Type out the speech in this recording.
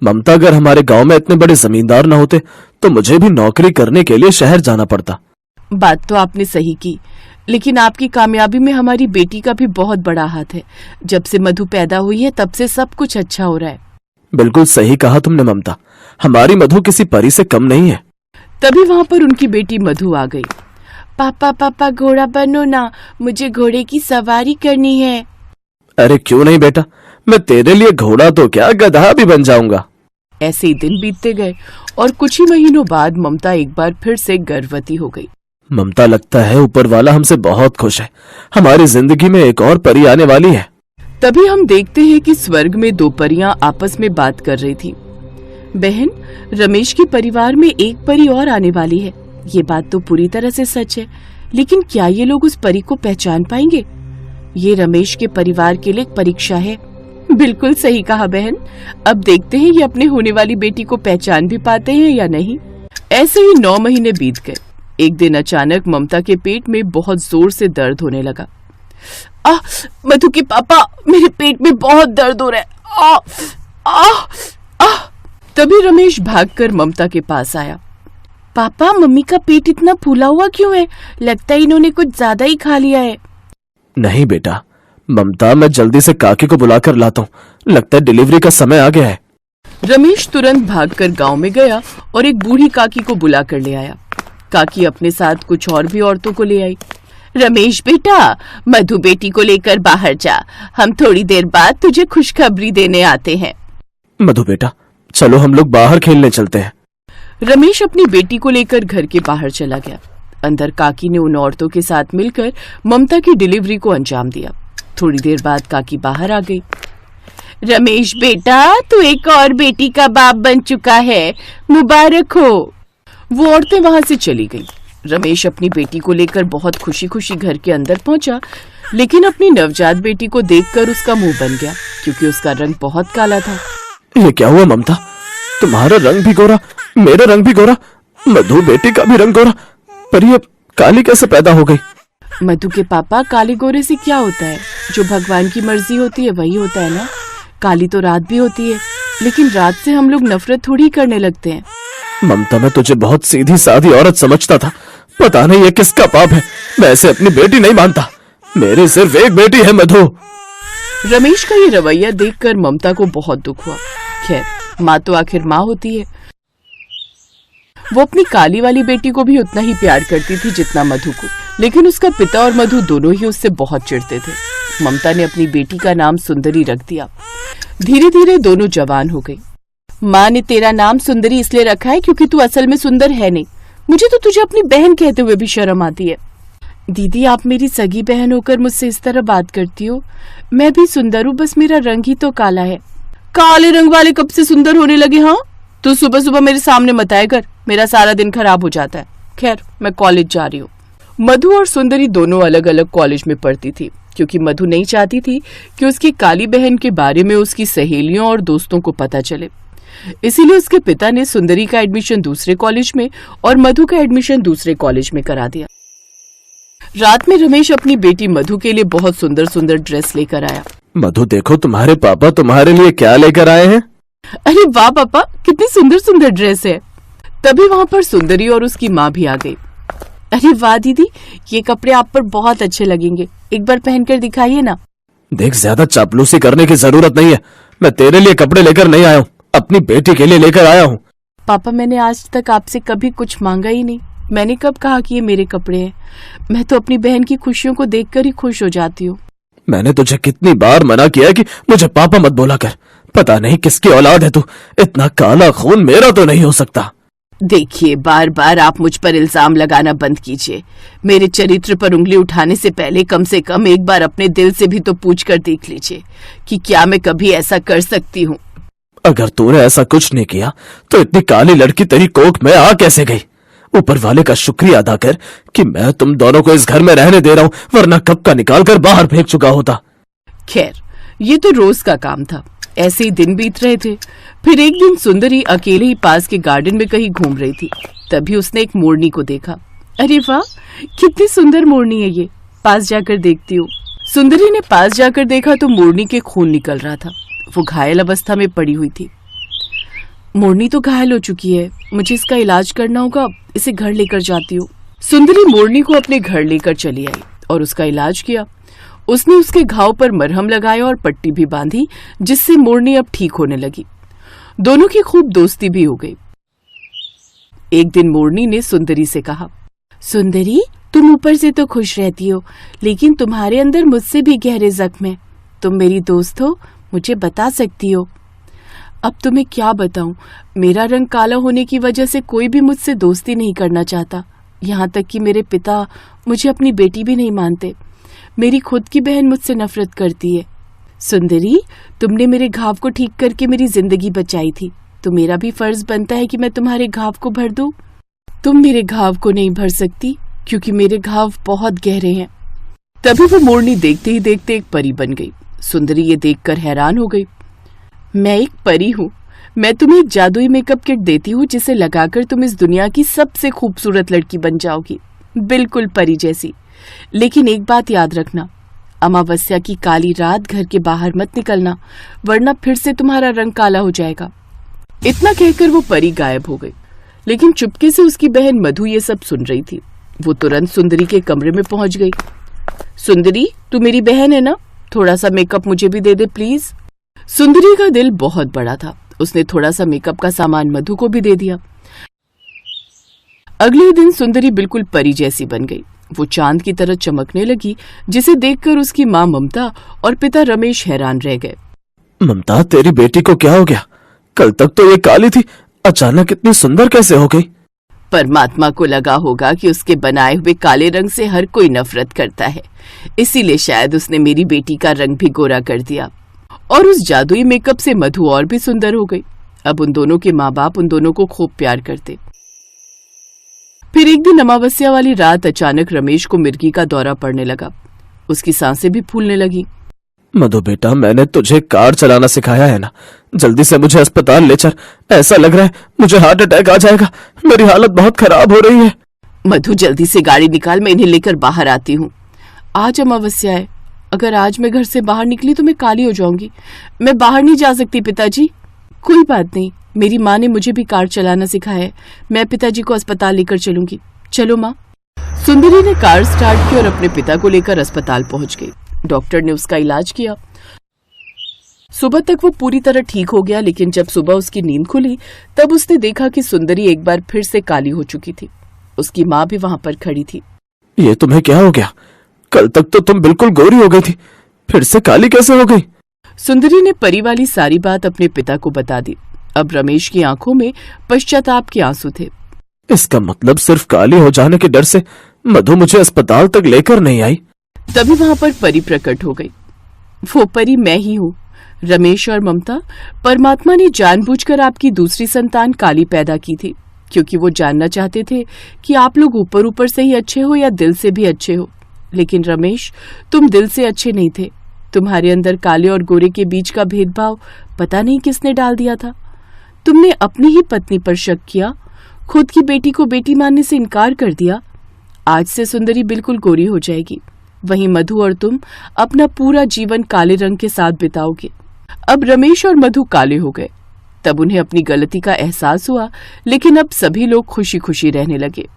ममता, अगर हमारे गांव में इतने बड़े जमींदार न होते तो मुझे भी नौकरी करने के लिए शहर जाना पड़ता। बात तो आपने सही की, लेकिन आपकी कामयाबी में हमारी बेटी का भी बहुत बड़ा हाथ है। जब से मधु पैदा हुई है तब से सब कुछ अच्छा हो रहा है। बिल्कुल सही कहा तुमने ममता, हमारी मधु किसी परी से कम नहीं है। तभी वहाँ पर उनकी बेटी मधु आ गई। पापा पापा घोड़ा बनो ना, मुझे घोड़े की सवारी करनी है। अरे क्यों नहीं बेटा, मैं तेरे लिए घोड़ा तो क्या गधा भी बन जाऊंगा। ऐसे ही दिन बीतते गए और कुछ ही महीनों बाद ममता एक बार फिर से गर्भवती हो गई। ममता, लगता है ऊपर वाला हमसे बहुत खुश है, हमारी जिंदगी में एक और परी आने वाली है। तभी हम देखते हैं कि स्वर्ग में दो परियां आपस में बात कर रही थी। बहन, रमेश के परिवार में एक परी और आने वाली है। ये बात तो पूरी तरह से सच है, लेकिन क्या ये लोग उस परी को पहचान पाएंगे? ये रमेश के परिवार के लिए एक परीक्षा है। बिल्कुल सही कहा बहन, अब देखते हैं ये अपने होने वाली बेटी को पहचान भी पाते हैं या नहीं। ऐसे ही 9 महीने बीत गए। एक दिन अचानक ममता के पेट में बहुत जोर से दर्द होने लगा। मधु के पापा, मेरे पेट में बहुत दर्द हो रहा है। तभी रमेश भागकर ममता के पास आया। पापा, मम्मी का पेट इतना फूला हुआ क्यों है? लगता है इन्होंने कुछ ज्यादा ही खा लिया है। नहीं बेटा ममता, मैं जल्दी से काकी को बुलाकर लाता हूँ, लगता है डिलीवरी का समय आ गया है। रमेश तुरंत भागकर गांव में गया और एक बूढ़ी काकी को बुला कर ले आया। काकी अपने साथ कुछ और भी औरतों को ले आई। रमेश बेटा, मधु बेटी को लेकर बाहर जा, हम थोड़ी देर बाद तुझे खुशखबरी देने आते हैं। मधु बेटा, चलो हम लोग बाहर खेलने चलते हैं। रमेश अपनी बेटी को लेकर घर के बाहर चला गया। अंदर काकी ने उन औरतों के साथ मिलकर ममता की डिलीवरी को अंजाम दिया। थोड़ी देर बाद काकी बाहर आ गई। रमेश बेटा, तू एक और बेटी का बाप बन चुका है, मुबारक हो। वो औरतें वहां से चली गईं। रमेश अपनी बेटी को लेकर बहुत खुशी खुशी घर के अंदर पहुंचा, लेकिन अपनी नवजात बेटी को देखकर उसका मुंह बन गया, क्योंकि उसका रंग बहुत काला था। ये क्या हुआ ममता, तुम्हारा रंग भी गोरा, मेरा रंग भी गोरा, मधु बेटी का भी रंग गोरा, पर ये काली कैसे पैदा हो गई? मधु के पापा, काले गोरे से क्या होता है? जो भगवान की मर्जी होती है वही होता है ना। काली तो रात भी होती है, लेकिन रात से हम लोग नफरत थोड़ी करने लगते हैं। ममता, मैं तुझे बहुत सीधी सादी औरत समझता था, पता नहीं ये किसका पाप है। मैं ऐसे अपनी बेटी नहीं मानता, मेरी सिर्फ एक बेटी है मधु। रमेश का ये रवैया देखकर ममता को बहुत दुख हुआ। खैर, माँ तो आखिर माँ होती है। वो अपनी काली वाली बेटी को भी उतना ही प्यार करती थी जितना मधु को, लेकिन उसका पिता और मधु दोनों ही उससे बहुत चिढ़ते थे। ममता ने अपनी बेटी का नाम सुंदरी रख दिया। धीरे धीरे दोनों जवान हो गई। माँ ने तेरा नाम सुंदरी इसलिए रखा है क्योंकि तू असल में सुंदर है नहीं। मुझे तो तुझे अपनी बहन कहते हुए भी शर्म आती है। दीदी, आप मेरी सगी बहन होकर मुझसे इस तरह बात करती हो। मैं भी सुंदर हूँ, बस मेरा रंग ही तो काला है। काले रंग वाले कब से सुंदर होने लगे? हाँ, तू सुबह सुबह मेरे सामने मत आया कर, मेरा सारा दिन खराब हो जाता है। खैर, मैं कॉलेज जा रही हूँ। मधु और सुंदरी दोनों अलग अलग कॉलेज में पढ़ती थी, क्योंकि मधु नहीं चाहती थी कि उसकी काली बहन के बारे में उसकी सहेलियों और दोस्तों को पता चले। इसीलिए उसके पिता ने सुंदरी का एडमिशन दूसरे कॉलेज में और मधु का एडमिशन दूसरे कॉलेज में करा दिया। रात में रमेश अपनी बेटी मधु के लिए बहुत सुंदर सुंदर ड्रेस लेकर आया। मधु, देखो तुम्हारे पापा तुम्हारे लिए क्या लेकर आए हैं। अरे वाह पापा, कितनी सुंदर सुंदर ड्रेस है। तभी वहाँ पर सुंदरी और उसकी माँ भी आ गई। अरे वाह दीदी, ये कपड़े आप पर बहुत अच्छे लगेंगे, एक बार पहनकर दिखाइए ना। देख, ज्यादा चापलूसी करने की जरूरत नहीं है। मैं तेरे लिए कपड़े लेकर नहीं आया हूँ, अपनी बेटी के लिए लेकर आया हूँ। पापा, मैंने आज तक आपसे कभी कुछ मांगा ही नहीं। मैंने कब कहा कि ये मेरे कपड़े हैं? मैं तो अपनी बहन की खुशियों को देखकर ही खुश हो जाती हूँ। मैंने तुझे कितनी बार मना किया है कि मुझे पापा मत बोला कर। पता नहीं किसकी औलाद है तू, इतना काला खून मेरा तो नहीं हो सकता। देखिए, बार बार आप मुझ पर इल्जाम लगाना बंद कीजिए। मेरे चरित्र पर उंगली उठाने से से कम एक बार अपने दिल से भी तो पूछ कर देख लीजिए कि क्या मैं कभी ऐसा कर सकती हूँ। अगर तूने ऐसा कुछ नहीं किया तो इतनी काली लड़की तेरी कोख में आ कैसे गई? ऊपर वाले का शुक्रिया अदा कर कि मैं तुम दोनों को इस घर में रहने दे रहा हूँ, वरना कब का निकाल कर बाहर फेंक चुका होता। खैर, ये तो रोज का काम था। ऐसे ही दिन बीत रहे थे। फिर एक दिन सुंदरी अकेले ही पास के गार्डन में कहीं घूम रही थी। तभी उसने एक मोरनी को देखा। अरे वाह, कितनी सुंदर मोरनी है ये, पास जाकर देखती हूँ। सुंदरी ने पास जाकर देखा तो मोरनी के खून निकल रहा था। वो घायल अवस्था में पड़ी हुई थी। मोरनी तो घायल हो चुकी है, मुझे इसका इलाज करना होगा, इसे घर लेकर जाती हूँ। सुंदरी मोरनी को अपने घर लेकर चली आई और उसका इलाज किया। उसने उसके घाव पर मरहम लगाया और पट्टी भी बांधी, जिससे मोरनी अब ठीक होने लगी। दोनों की खूब दोस्ती भी हो गई। एक दिन मोरनी ने सुंदरी से कहा, सुंदरी, तुम ऊपर से तो खुश रहती हो, लेकिन तुम्हारे अंदर मुझसे भी गहरे जख्म है। तुम मेरी दोस्त हो, मुझे बता सकती हो। अब तुम्हें क्या बताऊं, मेरा रंग काला होने की वजह से कोई भी मुझसे दोस्ती नहीं करना चाहता। यहाँ तक कि मेरे पिता मुझे अपनी बेटी भी नहीं मानते। मेरी खुद की बहन मुझसे नफरत करती है। सुंदरी, तुमने मेरे घाव को ठीक करके मेरी जिंदगी बचाई थी, तो मेरा भी फर्ज बनता है कि मैं तुम्हारे घाव को भर दूं। तुम मेरे घाव को नहीं भर सकती, क्योंकि मेरे घाव बहुत गहरे हैं। तभी वो मोरनी देखते ही देखते एक परी बन गई। सुंदरी ये देखकर हैरान हो गई। मैं एक परी हूँ। मैं तुम्हें एक जादुई मेकअप किट देती हूँ, जिसे लगाकर तुम इस दुनिया की सबसे खूबसूरत लड़की बन जाओगी, बिल्कुल परी जैसी। लेकिन एक बात याद रखना, अमावस्या की काली रात घर के बाहर मत निकलना, वरना फिर से तुम्हारा रंग काला हो जाएगा। इतना कहकर वो परी गायब हो गई। लेकिन चुपके से उसकी बहन मधु ये सब सुन रही थी। वो तुरंत सुंदरी के कमरे में पहुंच गई। सुंदरी, तू मेरी बहन है ना, थोड़ा सा मेकअप मुझे भी दे दे प्लीज। सुंदरी का दिल बहुत बड़ा था। उसने थोड़ा सा मेकअप का सामान मधु को भी दे दिया। अगले दिन सुंदरी बिल्कुल परी जैसी बन गई। वो चांद की तरह चमकने लगी, जिसे देखकर उसकी माँ ममता और पिता रमेश हैरान रह गए। ममता, तेरी बेटी को क्या हो गया? कल तक तो ये काली थी, अचानक इतनी सुंदर कैसे हो गई? परमात्मा को लगा होगा कि उसके बनाए हुए काले रंग से हर कोई नफरत करता है, इसीलिए शायद उसने मेरी बेटी का रंग भी गोरा कर दिया। और उस जादुई मेकअप से मधु और भी सुंदर हो गई। अब उन दोनों के माँ बाप उन दोनों को खूब प्यार करते। फिर एक दिन अमावस्या वाली रात अचानक रमेश को मिर्गी का दौरा पड़ने लगा। उसकी सांसें भी फूलने लगी। मधु बेटा, मैंने तुझे कार चलाना सिखाया है ना, जल्दी से मुझे अस्पताल ले चल। ऐसा लग रहा है मुझे हार्ट अटैक आ जाएगा, मेरी हालत बहुत खराब हो रही है। मधु, जल्दी से गाड़ी निकाल, मैं इन्हें लेकर बाहर आती हूँ। आज अमावस्या है, अगर आज मैं घर से बाहर निकली तो मैं काली हो जाऊंगी। मैं बाहर नहीं जा सकती पिताजी। कोई बात नहीं, मेरी माँ ने मुझे भी कार चलाना सिखाया है, मैं पिताजी को अस्पताल लेकर चलूंगी। चलो माँ। सुंदरी ने कार स्टार्ट की और अपने पिता को लेकर अस्पताल पहुंच गई। डॉक्टर ने उसका इलाज किया। सुबह तक वो पूरी तरह ठीक हो गया, लेकिन जब सुबह उसकी नींद खुली तब उसने देखा कि सुंदरी एक बार फिर से काली हो चुकी थी। उसकी माँ भी वहां पर खड़ी थी। ये तुम्हें क्या हो गया? कल तक तो तुम बिल्कुल गोरी हो गई थी, फिर से काली कैसे हो गई? सुंदरी ने परी वाली सारी बात अपने पिता को बता दी। अब रमेश की आंखों में पश्चाताप के आंसू थे। इसका मतलब सिर्फ काली हो जाने के डर से मधु मुझे अस्पताल तक लेकर नहीं आई। तभी वहां पर परी प्रकट हो गई। वो परी मैं ही हूँ। रमेश और ममता, परमात्मा ने जानबूझकर आपकी दूसरी संतान काली पैदा की थी, क्योंकि वो जानना चाहते थे कि आप लोग ऊपर ऊपर से ही अच्छे हो या दिल से भी अच्छे हो। लेकिन रमेश, तुम दिल से अच्छे नहीं थे। तुम्हारे अंदर काले और गोरे के बीच का भेदभाव पता नहीं किसने डाल दिया था। तुमने अपनी ही पत्नी पर शक किया, खुद की बेटी को बेटी मानने से इनकार कर दिया। आज से सुंदरी बिल्कुल गोरी हो जाएगी, वहीं मधु और तुम अपना पूरा जीवन काले रंग के साथ बिताओगे। अब रमेश और मधु काले हो गए। तब उन्हें अपनी गलती का एहसास हुआ, लेकिन अब सभी लोग खुशी खुशी रहने लगे।